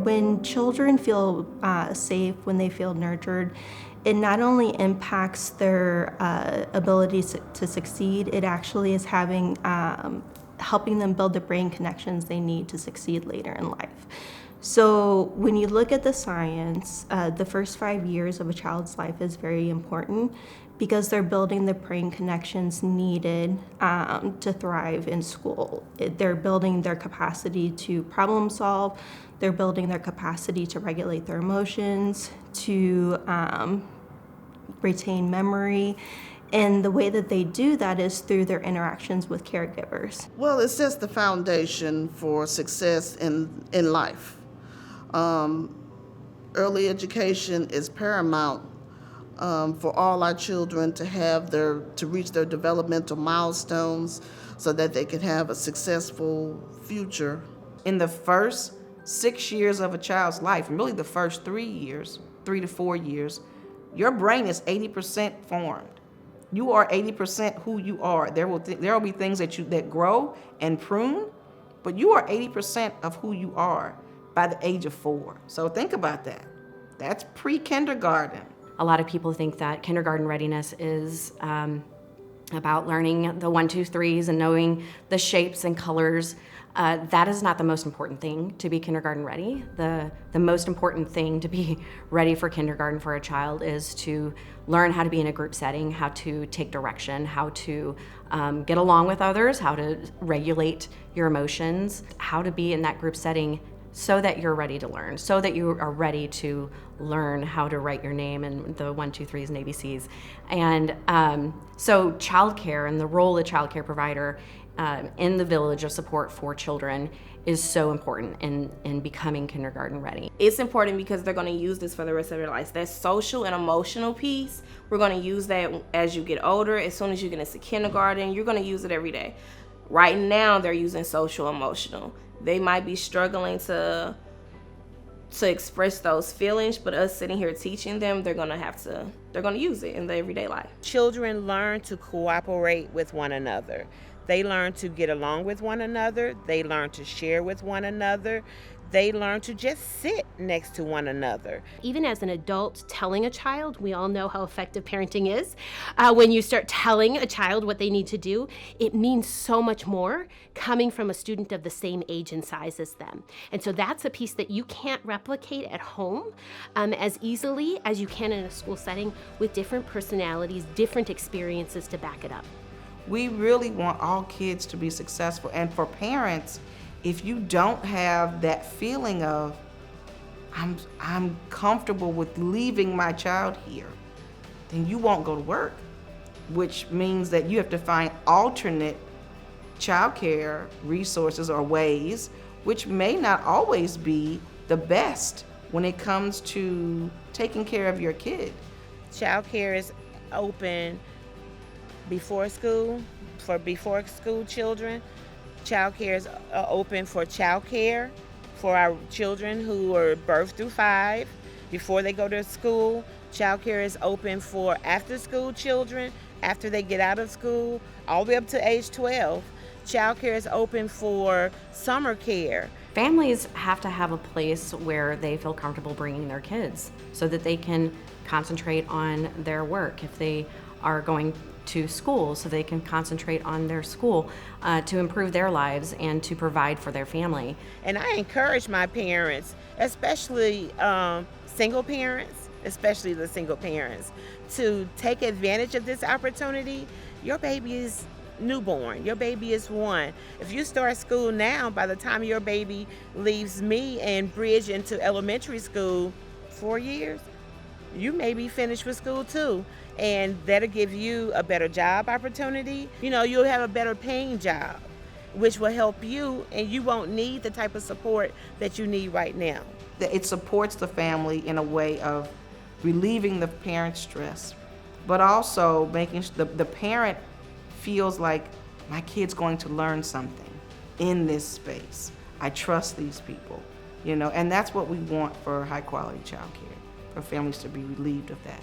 When children feel safe, when they feel nurtured, it not only impacts their ability to succeed, it actually is helping them build the brain connections they need to succeed later in life. So when you look at the science, the first 5 years of a child's life is very important because they're building the brain connections needed to thrive in school. They're building their capacity to problem solve, they're building their capacity to regulate their emotions, to retain memory. And the way that they do that is through their interactions with caregivers. Well, it's just the foundation for success in life. Early education is paramount for all our children to reach their developmental milestones so that they can have a successful future. In the first 6 years of a child's life, and really the first 3 years, 3 to 4 years, your brain is 80% formed. You are 80% who you are. There will be things that grow and prune, but you are 80% of who you are by the age of 4. So think about that. That's pre-kindergarten. A lot of people think that kindergarten readiness is about learning the 1, 2, 3s and knowing the shapes and colors. That is not the most important thing to be kindergarten ready. The most important thing to be ready for kindergarten for a child is to learn how to be in a group setting, how to take direction, how to get along with others, how to regulate your emotions, how to be in that group setting so that you're ready to learn, so that you are ready to learn how to write your name and the 1, 2, 3s and ABCs. And so childcare and the role of childcare provider in the village of support for children is so important in becoming kindergarten ready. It's important because they're going to use this for the rest of their lives. That social and emotional piece, we're going to use that as you get older. As soon as you get into kindergarten, you're going to use it every day. Right now, they're using social emotional. They might be struggling to express those feelings, but us sitting here teaching them, they're going to use it in their everyday life. Children learn to cooperate with one another. They learn to get along with one another. They learn to share with one another. They learn to just sit next to one another. Even as an adult telling a child, we all know how effective parenting is. When you start telling a child what they need to do, it means so much more coming from a student of the same age and size as them. And so that's a piece that you can't replicate at home as easily as you can in a school setting with different personalities, different experiences to back it up. We really want all kids to be successful. And for parents, if you don't have that feeling of, I'm comfortable with leaving my child here, then you won't go to work, which means that you have to find alternate childcare resources or ways, which may not always be the best when it comes to taking care of your kid. Childcare is open before school, for before school children. Childcare is open for childcare for our children who are birth through 5 before they go to school. Childcare is open for after school children after they get out of school, all the way up to age 12. Childcare is open for summer care. Families have to have a place where they feel comfortable bringing their kids so that they can concentrate on their work. If they are going to school, so they can concentrate on their school to improve their lives and to provide for their family. And I encourage my parents, especially single parents, especially the single parents, to take advantage of this opportunity. Your baby is newborn, your baby is 1. If you start school now, by the time your baby leaves me and bridge into elementary school, 4 years, you may be finished with school too. And that'll give you a better job opportunity. You know, you'll have a better paying job, which will help you, and you won't need the type of support that you need right now. It supports the family in a way of relieving the parent's stress, but also making the parent feels like my kid's going to learn something in this space. I trust these people, you know, and that's what we want for high quality childcare, for families to be relieved of that.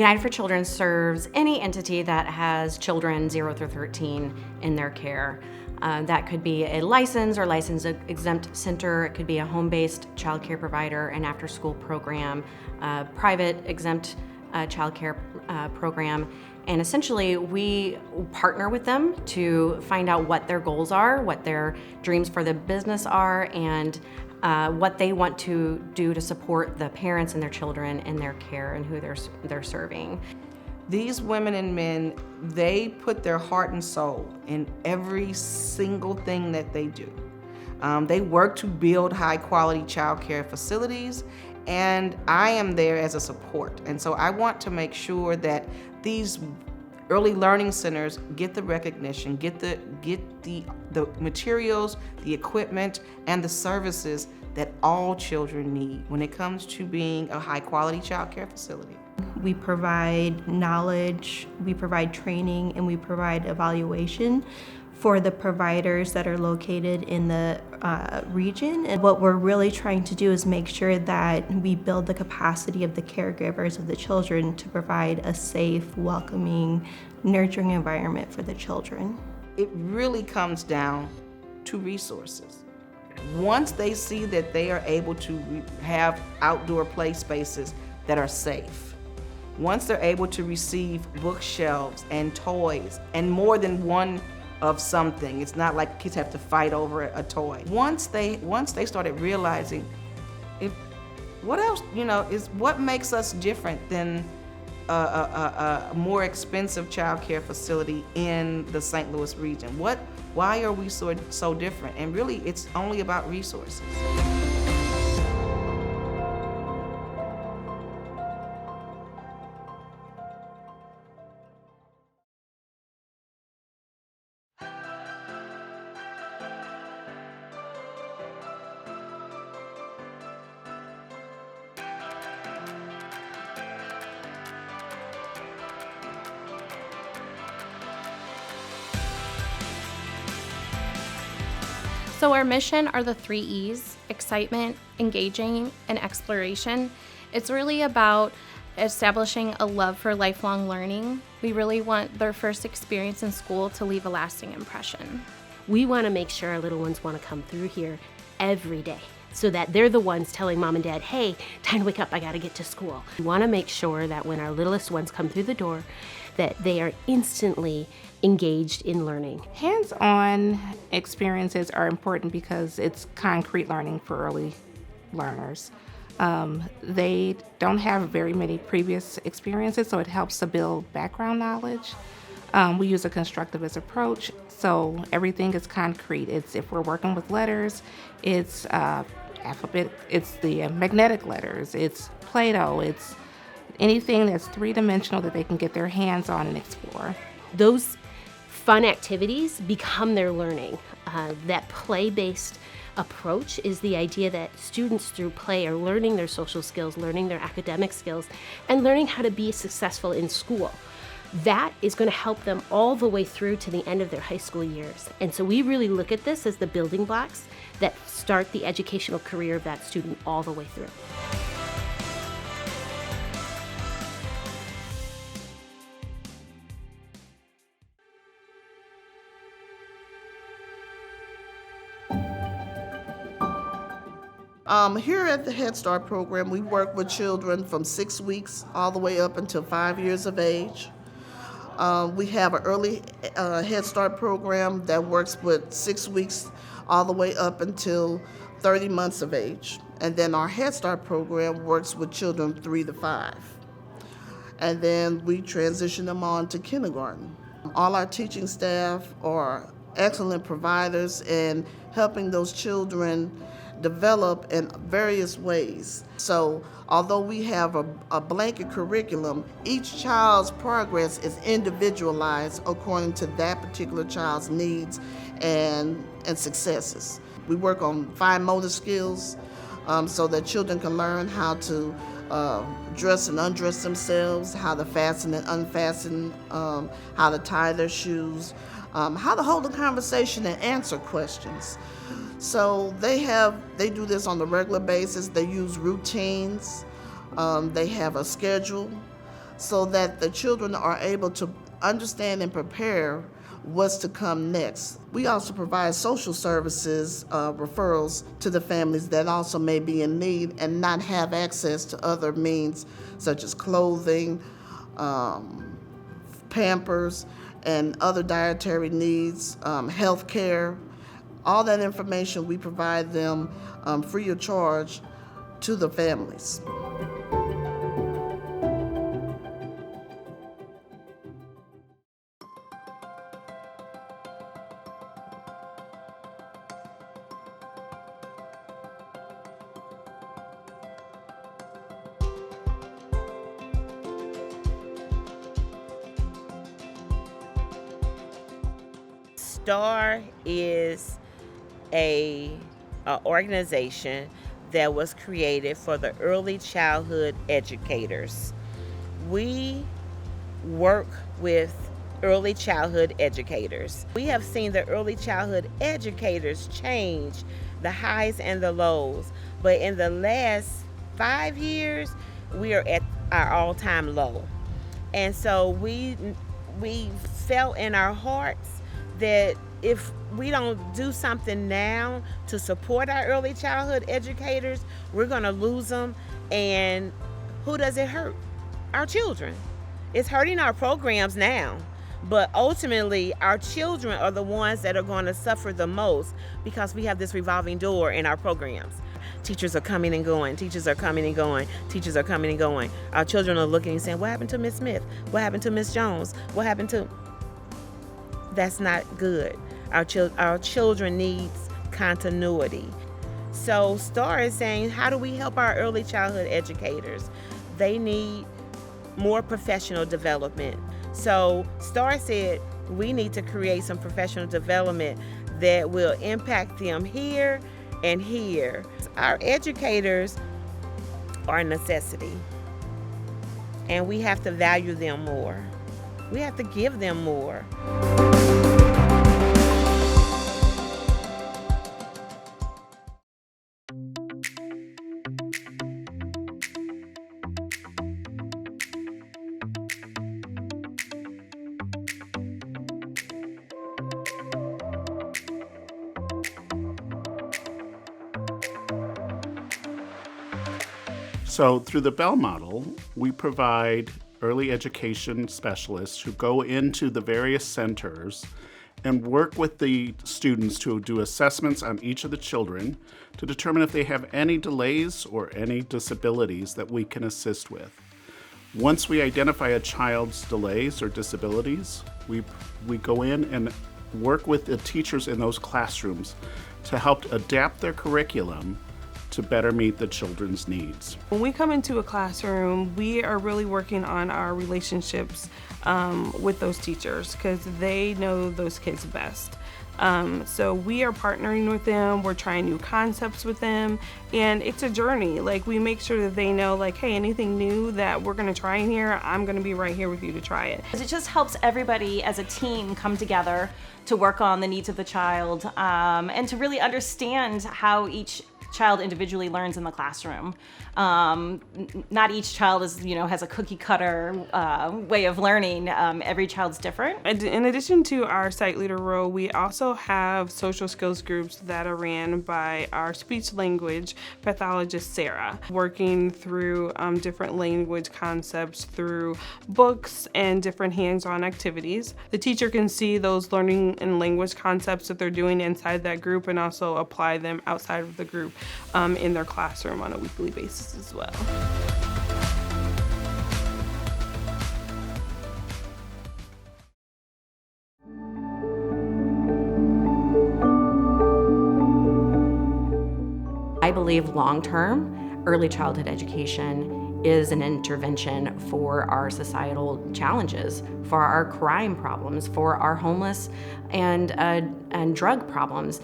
United for Children serves any entity that has children 0 through 13 in their care. That could be a license or license exempt center. It could be a home-based child care provider, an after-school program, private exempt child care program. And essentially, we partner with them to find out what their goals are, what their dreams for the business are, and what they want to do to support the parents and their children in their care and who they're serving. These women and men, they put their heart and soul in every single thing that they do. They work to build high quality child care facilities, and I am there as a support. And so I want to make sure that these early learning centers get the recognition, get the materials, the equipment, and the services that all children need when it comes to being a high quality child care facility. We provide knowledge, we provide training, and we provide evaluation for the providers that are located in the region. And what we're really trying to do is make sure that we build the capacity of the caregivers of the children to provide a safe, welcoming, nurturing environment for the children. It really comes down to resources. Once they see that they are able to have outdoor play spaces that are safe, once they're able to receive bookshelves and toys and more than one of something, it's not like kids have to fight over a toy. Once they started realizing, what else, is what makes us different than a more expensive child care facility in the St. Louis region? Why are we so different? And really, it's only about resources. So our mission are the 3 E's: excitement, engaging, and exploration. It's really about establishing a love for lifelong learning. We really want their first experience in school to leave a lasting impression. We want to make sure our little ones want to come through here every day so that they're the ones telling mom and dad, hey, time to wake up, I got to get to school. We want to make sure that when our littlest ones come through the door, that they are instantly engaged in learning. Hands-on experiences are important because it's concrete learning for early learners. They don't have very many previous experiences, so it helps to build background knowledge. We use a constructivist approach, so everything is concrete. If we're working with letters, it's alphabet, it's the magnetic letters, it's Play-Doh, it's anything that's three-dimensional that they can get their hands on and explore. Those fun activities become their learning. That play-based approach is the idea that students through play are learning their social skills, learning their academic skills, and learning how to be successful in school. That is going to help them all the way through to the end of their high school years. And so we really look at this as the building blocks that start the educational career of that student all the way through. Here at the Head Start program, we work with children from 6 weeks all the way up until 5 years of age. We have an early Head Start program that works with 6 weeks all the way up until 30 months of age. And then our Head Start program works with children 3 to 5. And then we transition them on to kindergarten. All our teaching staff are excellent providers in helping those children develop in various ways. So although we have a blanket curriculum, each child's progress is individualized according to that particular child's needs and successes. We work on fine motor skills so that children can learn how to dress and undress themselves, how to fasten and unfasten, how to tie their shoes, how to hold a conversation and answer questions. So they do this on a regular basis. They use routines. They have a schedule. so that the children are able to understand and prepare what's to come next. We also provide social services, referrals to the families that also may be in need and not have access to other means such as clothing, Pampers, and other dietary needs, health care. All that information we provide them free of charge to the families. STAR is a organization that was created for the early childhood educators. We work with early childhood educators. We have seen the early childhood educators change the highs and the lows, but in the last 5 years, we are at our all-time low. And so we felt in our hearts that if we don't do something now to support our early childhood educators, we're going to lose them. And who does it hurt? Our children. It's hurting our programs now, but ultimately our children are the ones that are going to suffer the most because we have this revolving door in our programs. Teachers are coming and going, teachers are coming and going, teachers are coming and going. Our children are looking and saying, what happened to Miss Smith? What happened to Miss Jones? What happened to... That's not good. Our children needs continuity. So STAR is saying, how do we help our early childhood educators? They need more professional development. So STAR said, we need to create some professional development that will impact them here and here. Our educators are a necessity, and we have to value them more. We have to give them more. So through the Belle model, we provide early education specialists who go into the various centers and work with the students to do assessments on each of the children to determine if they have any delays or any disabilities that we can assist with. Once we identify a child's delays or disabilities, we go in and work with the teachers in those classrooms to help adapt their curriculum to better meet the children's needs. When we come into a classroom, we are really working on our relationships with those teachers because they know those kids best. So we are partnering with them, we're trying new concepts with them, and it's a journey. Like, we make sure that they know, like, hey, anything new that we're gonna try in here, I'm gonna be right here with you to try it. It just helps everybody as a team come together to work on the needs of the child and to really understand how each child individually learns in the classroom. Not each child is, has a cookie cutter way of learning. Every child's different. In addition to our site leader role, we also have social skills groups that are ran by our speech language pathologist, Sarah, working through different language concepts through books and different hands-on activities. The teacher can see those learning and language concepts that they're doing inside that group and also apply them outside of the group in their classroom on a weekly basis as well. I believe long-term, early childhood education is an intervention for our societal challenges, for our crime problems, for our homeless and drug problems.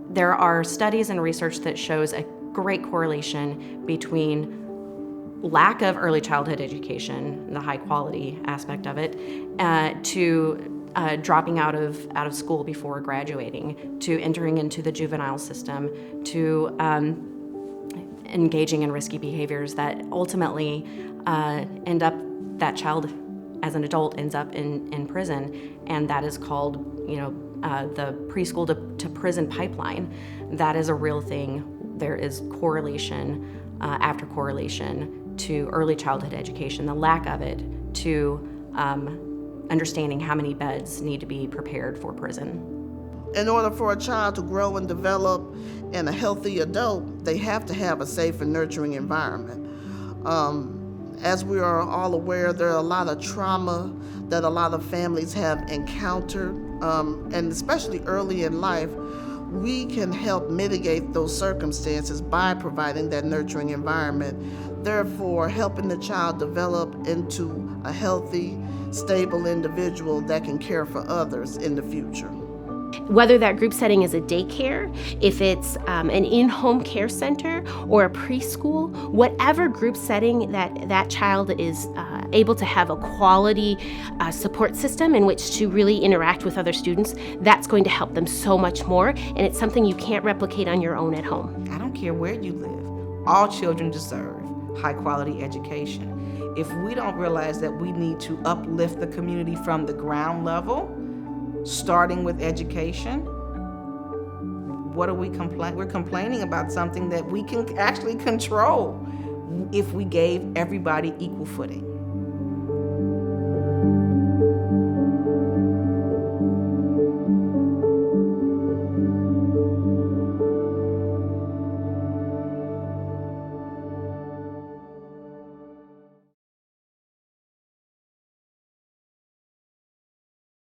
There are studies and research that shows a great correlation between lack of early childhood education, the high quality aspect of it, to dropping out of school before graduating, to entering into the juvenile system, to engaging in risky behaviors that ultimately that child as an adult ends up in prison, and that is called, the preschool to prison pipeline. That is a real thing. There is correlation after correlation to early childhood education, the lack of it, to understanding how many beds need to be prepared for prison. In order for a child to grow and develop in a healthy adult, they have to have a safe and nurturing environment. As we are all aware, there are a lot of trauma that a lot of families have encountered, and especially early in life. We can help mitigate those circumstances by providing that nurturing environment, therefore helping the child develop into a healthy, stable individual that can care for others in the future. Whether that group setting is a daycare, if it's an in-home care center or a preschool, whatever group setting that child is able to have a quality support system in which to really interact with other students, that's going to help them so much more, and it's something you can't replicate on your own at home. I don't care where you live. All children deserve high quality education. If we don't realize that we need to uplift the community from the ground level, starting with education, what are we complaining? We're complaining about something that we can actually control if we gave everybody equal footing.